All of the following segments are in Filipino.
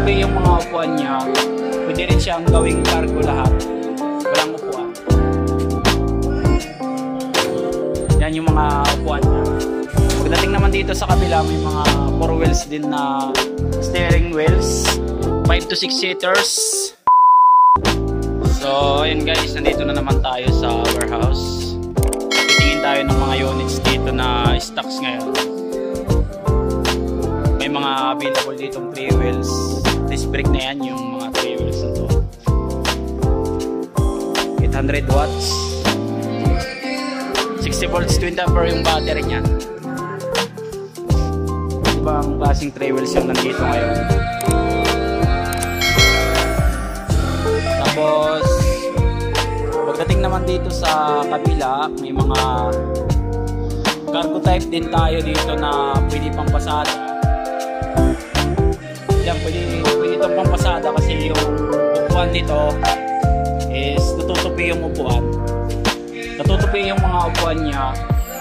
Natutupi yung mga upuan niya. Pwede rin siyang gawing cargo lahat. Walang upuan. Yan yung mga upuan niya. Pagdating naman dito sa kabila, may mga 4 wheels din na steering wheels. 5 to 6 seaters. So ayun guys, nandito na naman tayo sa warehouse. Titingin tayo ng mga units dito na stocks ngayon. May mga available ditong 3 wheels. Disc brake na yan, yung mga 3 wheels na to. 800 watts. 60 volts twin temper yung battery niya. Ibang klaseng 3 wheels yung nandito ngayon. Tapos pagdating naman dito sa kabila, may mga cargo type din tayo dito na pwede pang pasada. Yan, pwede itong pang pasada kasi yung upuan nito is natutupi yung upuan. Natutupi yung mga upuan niya.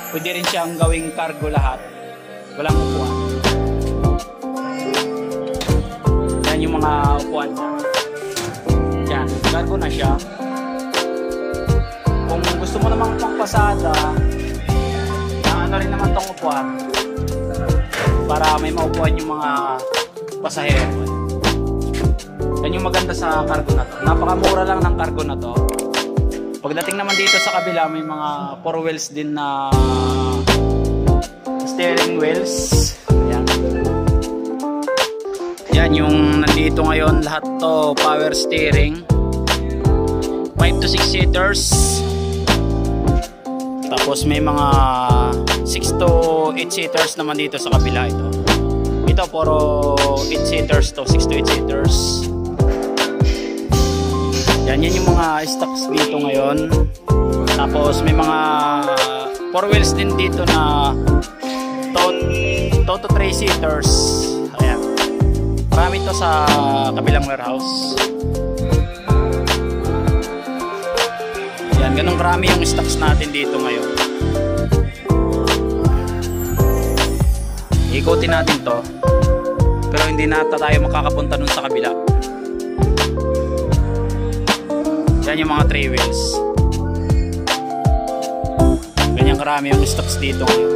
Pwede rin siyang gawing cargo lahat. Walang upuan. Yan yung mga upuan niya. Yan, cargo na siya. Kung gusto mo namang pangpasada, ano rin naman tong upuan para may maupuan yung mga pasahero. Yan yung maganda sa cargo na to. Napakamura lang ng cargo na to. Pagdating naman dito sa kabila, may mga 4 wheels din na steering wheels. Ayan. Yan yung nandito ngayon, lahat to power steering. 5 to 6 seaters. Tapos may mga 6 to 8 seaters naman dito sa kabila ito. Ito puro 8 seaters to, 6 to 8 seaters. Yan yung mga stocks dito ngayon. Tapos may mga 4 wheels din dito na 2 to 3 seaters. Ayan. Marami to sa kabilang warehouse. Yan, ganun karami yung stocks natin dito ngayon. Ikutin natin to. Pero hindi na tayo makakapunta dun sa kabila. Yan yung mga 3 wheels. Ganyan karami yung stocks dito ngayon.